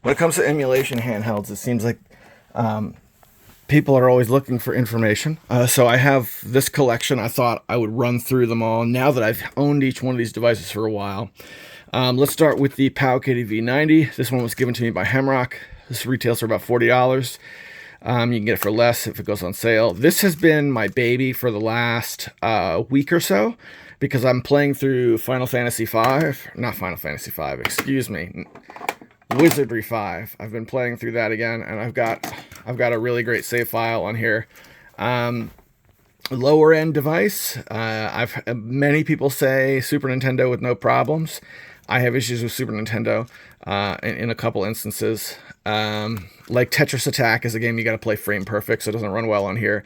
When it comes to emulation handhelds, it seems like people are always looking for information. So I have this collection. I thought I would run through them all now that I've owned each one of these devices for a while. Let's start with the Pow Kitty V90. This one was given to me by Hemrock. This retails for about $40. You can get it for less if it goes on sale. This has been my baby for the last week or so because I'm playing through Final Fantasy V. Not Final Fantasy V, excuse me. Wizardry 5. I've been playing through that again, and I've got a really great save file on here. Lower end device. Many people say Super Nintendo with no problems. I have issues with Super Nintendo in a couple instances. Like Tetris Attack is a game you got to play frame perfect, so it doesn't run well on here.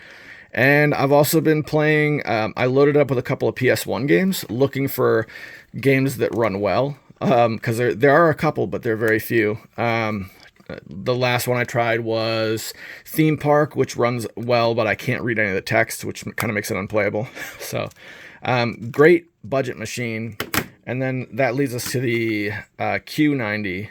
And I've also been playing. I loaded up with a couple of PS1 games, looking for games that run well. Because there are a couple, but they're very few. The last one I tried was Theme Park, which runs well, but I can't read any of the text, which kind of makes it unplayable. So, great budget machine. And then that leads us to the Q90,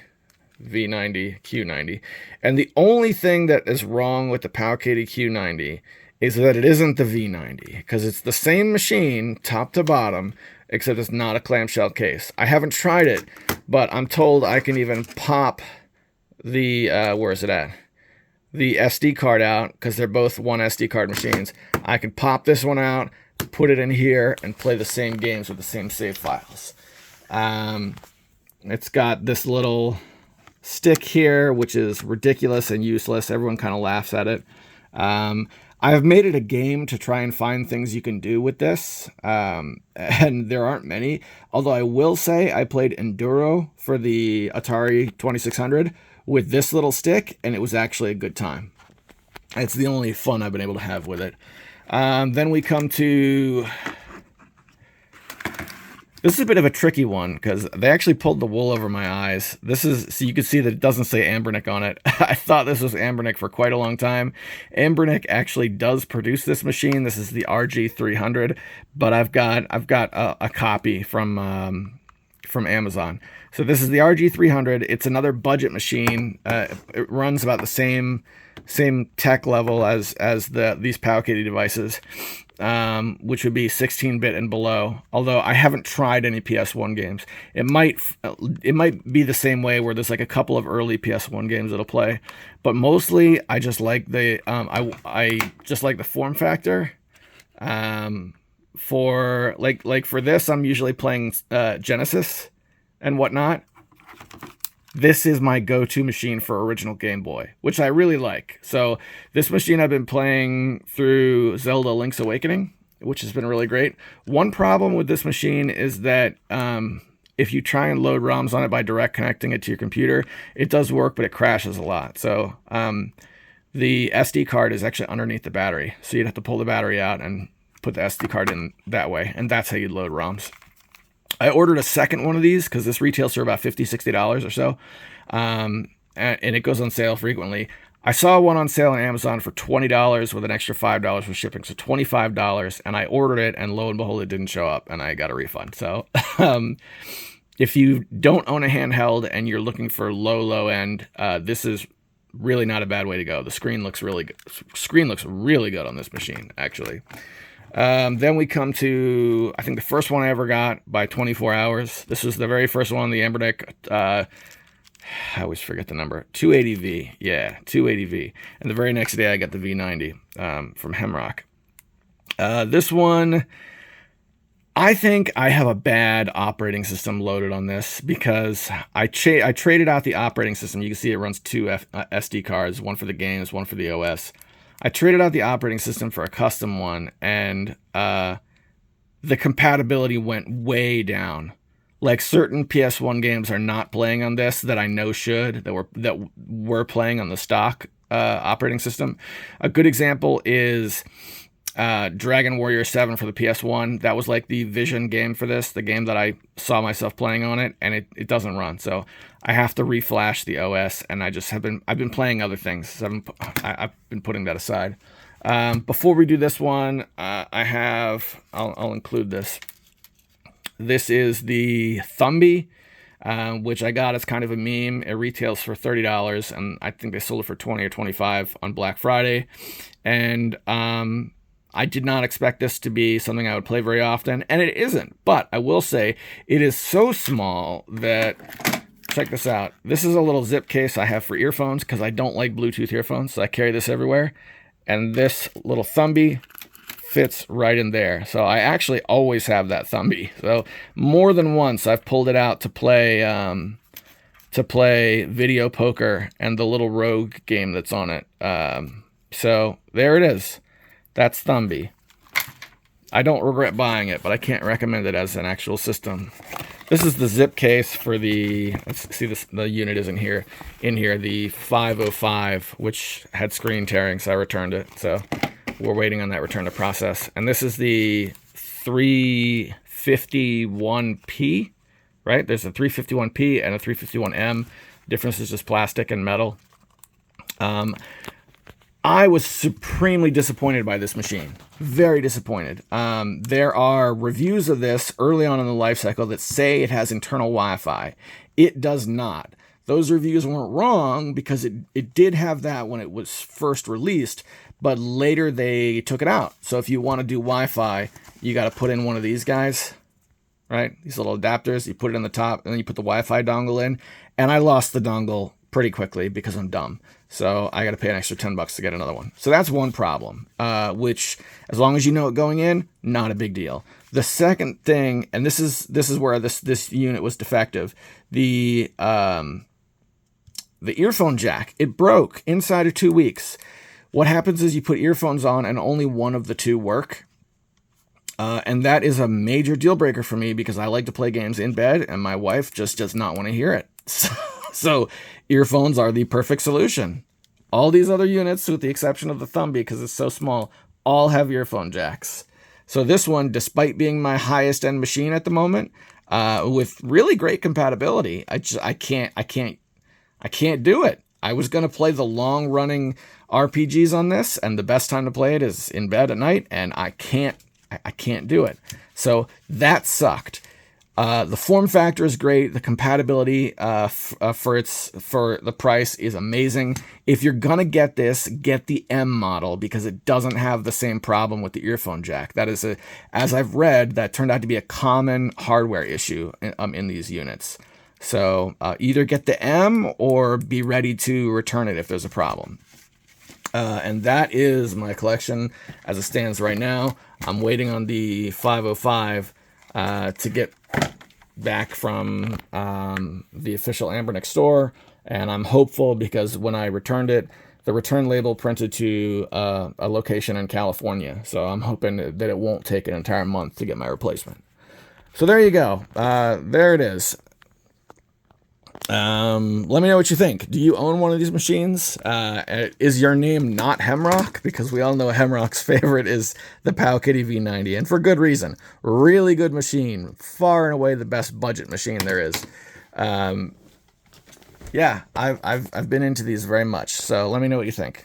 V90, Q90. And the only thing that is wrong with the Pow Kitty Q90 is that it isn't the V90, because it's the same machine, top to bottom, except it's not a clamshell case. I haven't tried it, but I'm told I can even pop the, where is it at? The SD card out, because they're both one SD card machines. I can pop this one out, put it in here, and play the same games with the same save files. It's got this little stick here, which is ridiculous and useless. Everyone kind of laughs at it. I've made it a game to try and find things you can do with this, and there aren't many. Although I will say I played Enduro for the Atari 2600 with this little stick, and it was actually a good time. It's the only fun I've been able to have with it. Then we come to... This is a bit of a tricky one because they actually pulled the wool over my eyes. This is, so you can see that it doesn't say Anbernic on it. I thought this was Anbernic for quite a long time. Anbernic actually does produce this machine. This is the RG300, but I've got a copy from Amazon. So this is the RG300. It's another budget machine. It runs about the same tech level as these Pow Kitty devices. Which would be 16-bit and below. Although I haven't tried any PS1 games. It might be the same way where there's like a couple of early PS1 games that'll play, but mostly I just like the I just like the form factor. For for this, I'm usually playing Genesis and whatnot. This is my go-to machine for original Game Boy, which I really like. So this machine I've been playing through Zelda Link's Awakening, which has been really great. One problem with this machine is that if you try and load ROMs on it by direct connecting it to your computer, it does work, but it crashes a lot. So the SD card is actually underneath the battery. So you'd have to pull the battery out and put the SD card in that way, and that's how you'd load ROMs. I ordered a second one of these because this retails for about $50, $60 or so, and it goes on sale frequently. I saw one on sale on Amazon for $20 with an extra $5 for shipping, so $25, and I ordered it, and lo and behold, it didn't show up, and I got a refund. So if you don't own a handheld and you're looking for low end, this is really not a bad way to go. The screen looks really good. Screen looks really good on this machine, actually. Then we come to, I think the first one I ever got by 24 hours. This was the very first one, the Anbernic, I always forget the number, 280V. Yeah, 280V. And the very next day I got the V90 from Hemrock. This one, I think I have a bad operating system loaded on this because I traded out the operating system. You can see it runs two SD cards, one for the games, one for the OS. I traded out the operating system for a custom one, and the compatibility went way down. Like certain PS1 games are not playing on this that I know should, that were playing on the stock operating system. A good example is Dragon Warrior 7 for the PS1. That was like the vision game for this, the game that I saw myself playing on it, and it doesn't run. So I have to reflash the OS, and I've been playing other things. So I've been putting that aside. Before we do this one, I'll include this. This is the Thumby. which I got as kind of a meme. It retails for $30, and I think they sold it for 20 or 25 on Black Friday. And I did not expect this to be something I would play very often, and it isn't. But I will say it is so small that, check this out. This is a little zip case I have for earphones because I don't like Bluetooth earphones, so I carry this everywhere. And this little Thumby fits right in there. So I actually always have that Thumby. So more than once I've pulled it out to play video poker and the little rogue game that's on it. So there it is. That's Thumby. I don't regret buying it, but I can't recommend it as an actual system. This is the zip case for the, let's see, this, the unit isn't here, the 505, which had screen tearing, so I returned it. So we're waiting on that return to process. And this is the 351P, right? There's a 351P and a 351M. Difference is just plastic and metal. I was supremely disappointed by this machine. Very disappointed. There are reviews of this early on in the life cycle that say it has internal Wi-Fi. It does not. Those reviews weren't wrong because it did have that when it was first released, but later they took it out. So if you want to do Wi-Fi, you got to put in one of these guys, right? These little adapters. You put it in the top, and then you put the Wi-Fi dongle in. And I lost the dongle pretty quickly because I'm dumb. So I got to pay an extra $10 to get another one. So that's one problem, which, as long as you know it going in, not a big deal. The second thing, and this is where this unit was defective, the earphone jack, it broke inside of 2 weeks. What happens is you put earphones on and only one of the two work. And that is a major deal breaker for me because I like to play games in bed and my wife just does not want to hear it. So earphones are the perfect solution. All these other units, with the exception of the Thumby because it's so small, all have earphone jacks. So this one, despite being my highest end machine at the moment, with really great compatibility, I can't do it. I was going to play the long running RPGs on this, and the best time to play it is in bed at night, and I can't do it. So that sucked. The form factor is great. The compatibility for the price is amazing. If you're gonna get this, get the M model because it doesn't have the same problem with the earphone jack. That is as I've read, that turned out to be a common hardware issue in these units. So either get the M or be ready to return it if there's a problem. And that is my collection as it stands right now. I'm waiting on the 505 to get back from the official Ambernick store, and I'm hopeful because when I returned it, the return label printed to a location in California, so I'm hoping that it won't take an entire month to get my replacement. So there you go. There it is. Let me know what you think. Do you own one of these machines? Is your name not Hemrock? Because we all know Hemrock's favorite is the Pow Kitty V90, and for good reason. Really good machine. Far and away the best budget machine there is. Yeah, I've been into these very much. So let me know what you think.